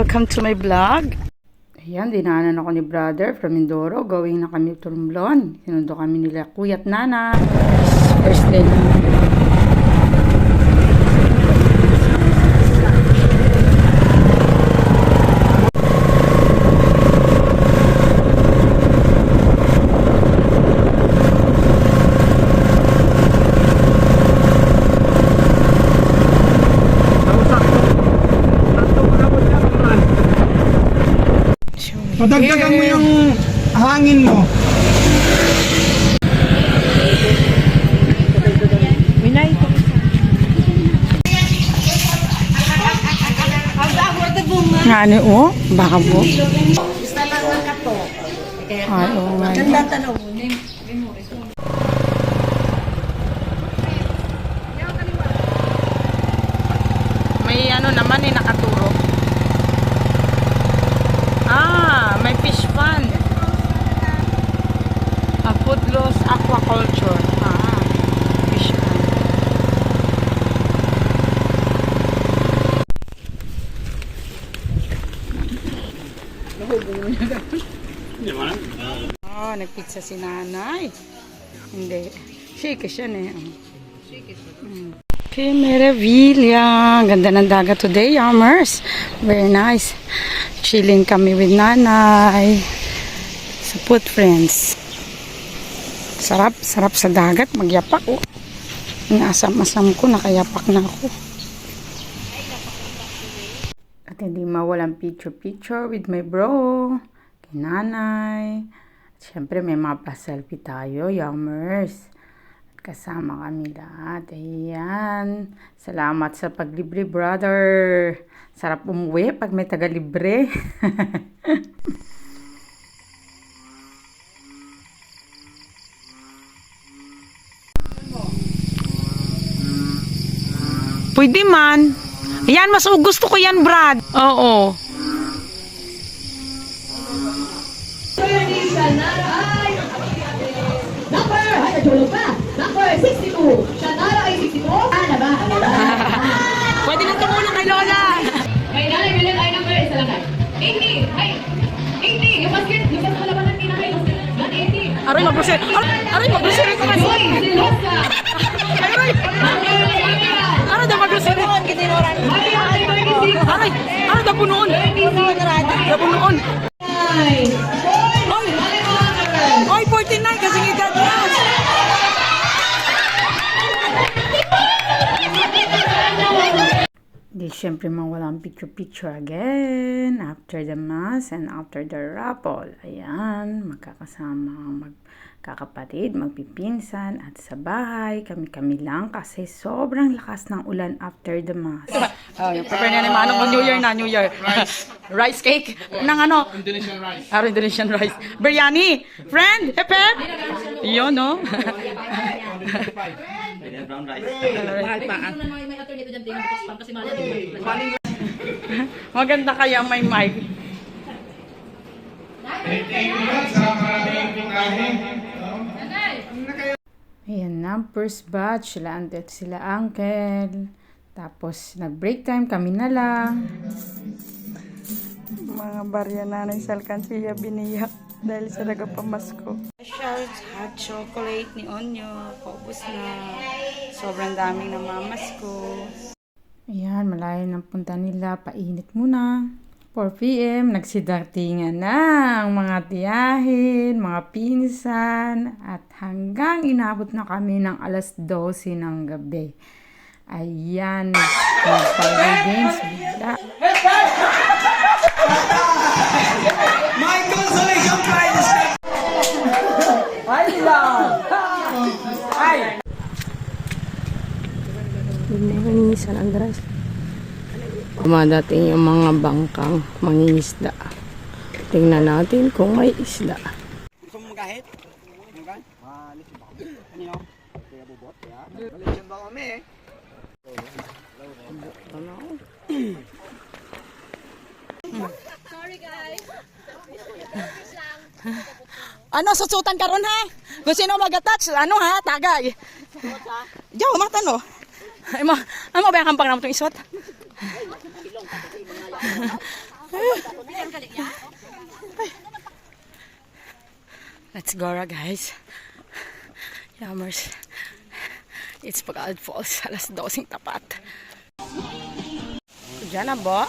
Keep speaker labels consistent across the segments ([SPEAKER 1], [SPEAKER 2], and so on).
[SPEAKER 1] welcome to my vlog. Ayan, dinaanan ako ni brother from Mindoro. Going na kami to Romblon. Sinundo kami nila kuya at nana. First day na.
[SPEAKER 2] Padagdagan mo yung hangin mo.
[SPEAKER 1] Ngani o? Baka po? Ay, oo nga. May ano naman nakaturo. May fish pond. Foodloss aquaculture. Fish pond. Nagpizza si nanay. Hindi. Shake siya eh. Okay, Meravilla. Ganda ng dagat today, Yummers. Very nice. Chilling kami with nanay sa footprints. Sarap sa dagat, magyapak oh. Nasam-asam ko, nakayapak na ako. At hindi mawalang picture with my bro, kay nanay. At syempre may mga pa-selfie tayo, Yummers. At kasama kami lahat. Ayan. Salamat sa paglibre, brother. Sarap umuwi pag may taga-libre. Pwede man. Yan, mas gusto ko yan, Brad. Oo.
[SPEAKER 3] Number 62. Shanara ay 62. Ano ba?
[SPEAKER 1] Pwede nang tumulong kay Lola.
[SPEAKER 3] May nanay bilang ay number isa lang. 80. Ay. 80. Yung basket. Yung sa kalabanan ni nanay. 180.
[SPEAKER 1] Aray, mag-grocery. Aray, mag-grocery ko man.
[SPEAKER 3] Hoy, Silosa.
[SPEAKER 1] Aray. Aray, daw mag-grocery. Aray, aray, daw punoon. Daw punoon. Oy, 49 kasi edad na. Di syempre mawala ang picture again after the mass and after the raffle. Ayan, magkakasama ang magkakapatid, magpipinsan at sa bahay kami-kami lang kasi sobrang lakas ng ulan after the mass. Yung prepare na ni Manong New Year na, New Year. Rice cake ng ano? Indonesian rice. Indonesian rice. Biryani. Friend, hep hep. Yun, no?
[SPEAKER 4] Brown rice.
[SPEAKER 1] Mahal pa. Maganda kaya may mic. Ayan na, first batch. Sila auntie, sila uncle. Tapos nag-break time, kami na lang. Mga barya nanay sa alkansiya biniyak dahil sa nagapamasko. Special hot chocolate ni Onyo. Paubos na. Sobrang daming namamasko. Ayan, malayo ng punta nila. Painit muna. 4 p.m. Nagsidatingan na ang mga tiyahin, mga pinsan. At hanggang inabot na kami ng alas 12 ng gabi. Ayan. Nag-Friday games. Bigla.
[SPEAKER 2] My consolation prize!
[SPEAKER 1] Ay lang! Ay! Hindi San Andres. Dumadating yung mga bangkang mangingisda. Tingnan natin kung may isda.
[SPEAKER 2] Gusto mo magahit? Kanino? Kaya bubot? Lechon ba kami eh?
[SPEAKER 3] Sorry guys.
[SPEAKER 1] Ano, susutan ka ron ha? Kung sino mag-attach, ano ha, tagay. Diyo, mata no. Ay mo ba yung kampang naman itong isot? Let's go, guys. Yammers. It's Bagalod Falls. Alas 12 tapat. Diyan na ba?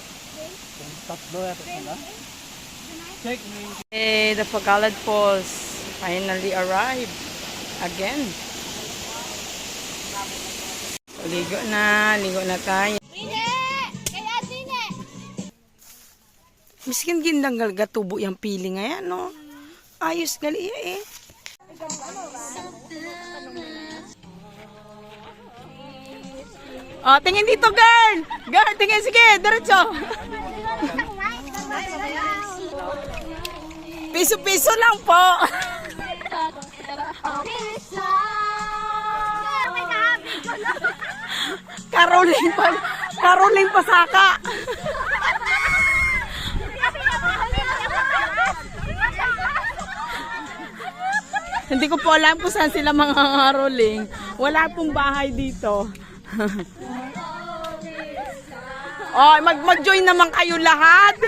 [SPEAKER 1] Hey, the Bagalod Falls finally arrived again. Ligo na tayo. Miskin gindanggal gatubo yung pili ngayon, no? Ayos gali eh. Oh, tingin dito, girl! Girl, tingin, sige, diretso. Piso-piso lang po. Caroling Pasaka. Hindi ko po alam kung saan sila mga caroling. Wala pong bahay dito. Oh, mag-join naman kayo lahat.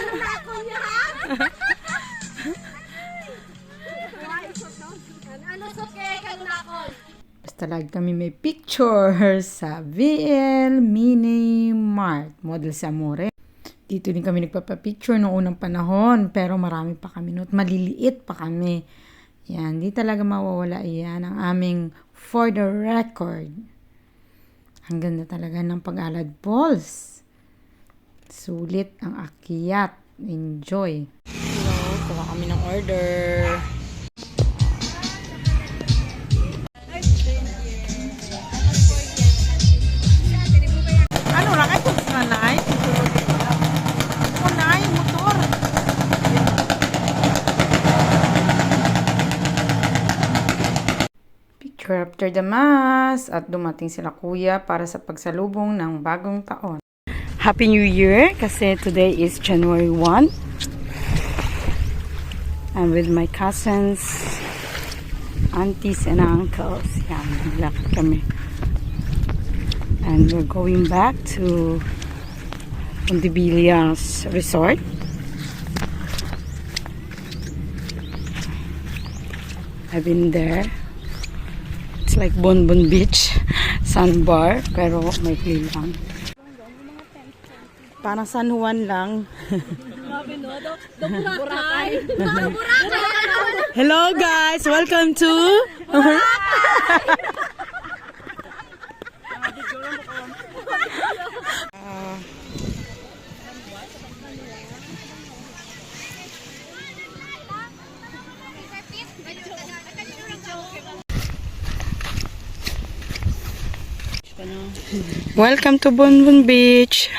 [SPEAKER 1] Basta lagi kami may picture sa VL Mini Mart, Model Zamora. Dito din kami nagpapapicture noong unang panahon, pero marami pa kami noon. Maliliit pa kami. Yan, di talaga mawawala yan ang aming for the record. Ang ganda talaga ng Bagalod Falls. Sulit ang akyat. Enjoy. Hello, kuha kami ng order. Ano lang ito? Nanay? Nanay, motor. Picture after the mass at dumating sila kuya para sa pagsalubong ng bagong taon. Happy New Year kasi today is January 1. I'm with my cousins, aunties and uncles. Yan, naglakad kami. And we're going back to Pondibilia's resort. I've been there. It's like Bonbon Beach sandbar, pero may play lang. Parang San Juan lang. Hello guys, welcome to welcome to Bonbon Beach.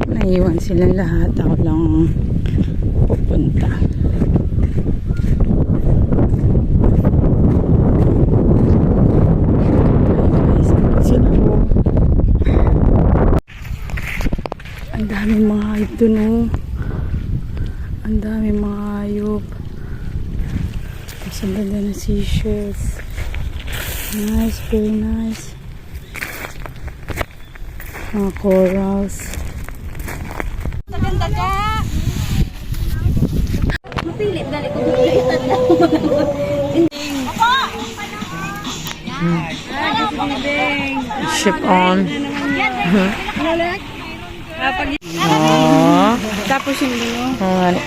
[SPEAKER 1] Naiwan sila lahat. Ako lang pupunta. Ang daming mga hayop dun, oh. Ang daming mga hayop. Tapos ang ganda ng seashells. Nice, very nice. Mga corals.
[SPEAKER 4] Maganda ka! Mapilit, dali ko.
[SPEAKER 1] Ship on. Oh.
[SPEAKER 4] Tapos yung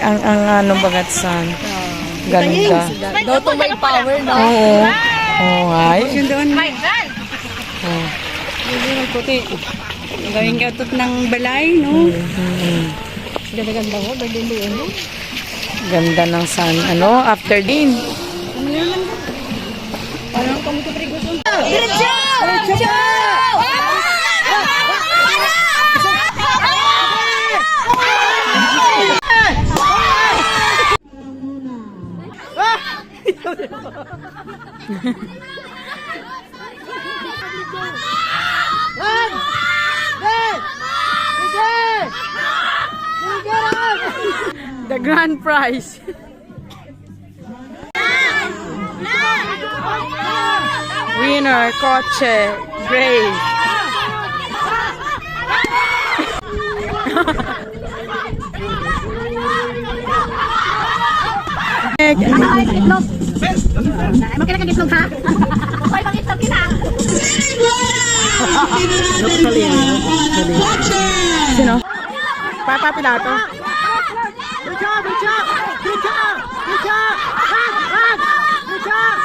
[SPEAKER 1] Ang ano bagatsan. Ganda.
[SPEAKER 4] daw to may power, no?
[SPEAKER 1] Oo. Oo, ay.
[SPEAKER 4] Yung doon. My God!
[SPEAKER 1] Oh.
[SPEAKER 4] Yung puti. Ang gawin ka tot ng balay, no? Ganda-ganda ko, bagay-bagay mo.
[SPEAKER 1] Ganda ng sun. Ano? After din.
[SPEAKER 4] Parang kamuto trigo ko. Diretso! Diretso!
[SPEAKER 1] The grand prize. Winner, kotse, Grace. Sino? Papa Pilato.
[SPEAKER 2] Good job, good job, good job, good job. Run, run, good job.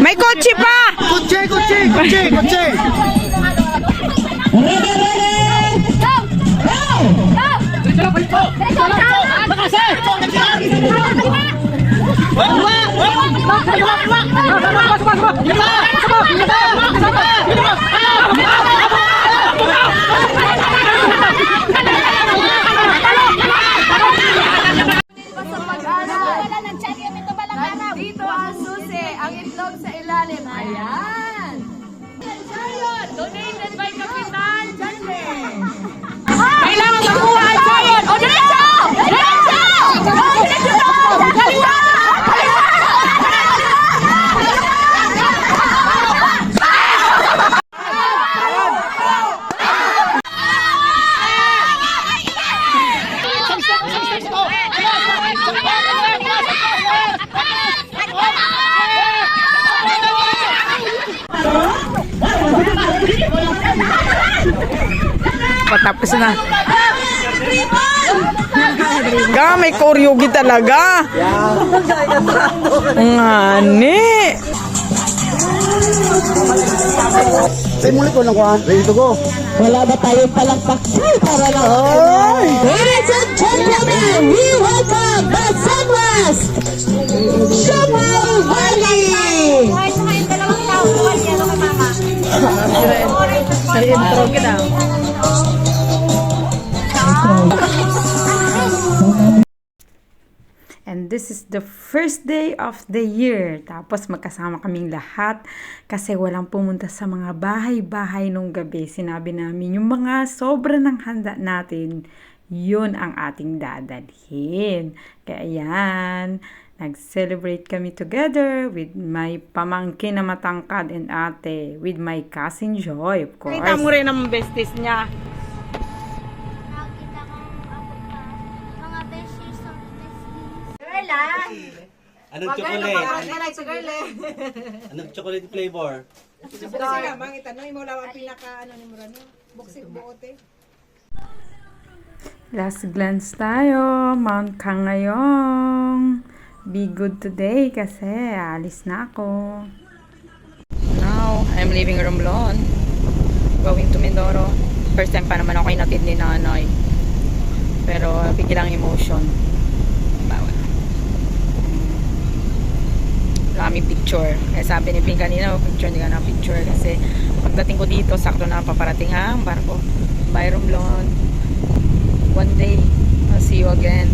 [SPEAKER 1] May kotse pa!
[SPEAKER 2] Kutsi, kutsi, kutsi, kutsi.
[SPEAKER 3] Dito ang susi, ang itlog sa ilalim. Ayan. Donated by Kapitan Chande. Kailangan makuha ang giant. O, diretso! Diretso! Diretso!
[SPEAKER 1] Patapos na. Ga, may koryogi talaga. Ngani.
[SPEAKER 2] Say muli ko lang kuhan. Ready to go.
[SPEAKER 5] Wala ba tayong palakpak para lang? Ladies and gentlemen, we welcome the Sunwest Sugar Valley!
[SPEAKER 1] Intro kita. And this is the first day of the year. Tapos magkasama kaming lahat kasi walang pumunta sa mga bahay-bahay nung gabi. Sinabi namin yung mga sobra ng handa natin, yun ang ating dadalhin. Kaya yan, nag-celebrate kami together with my pamangkin na matangkad and ate, with my cousin Joy, of course. Kita mo rin ang besties niya.
[SPEAKER 6] Nakita ko mga besties sa besties.
[SPEAKER 7] Anong chocolate? Anong chocolate flavor?
[SPEAKER 1] Last glance tayo, Mount Kangayong. Be good today kasi alis na ako. Now, I'm leaving Romblon. Going to Mindoro. First time pa naman ako inatid ni nanay. Pero biglang emotion. Bawal. Kami picture. Kaya sabi ni Pink kanina, picture hindi ka na picture. Kasi pagdating ko dito, sakto na paparating ang barko. Bye Romblon. One day, I'll see you again.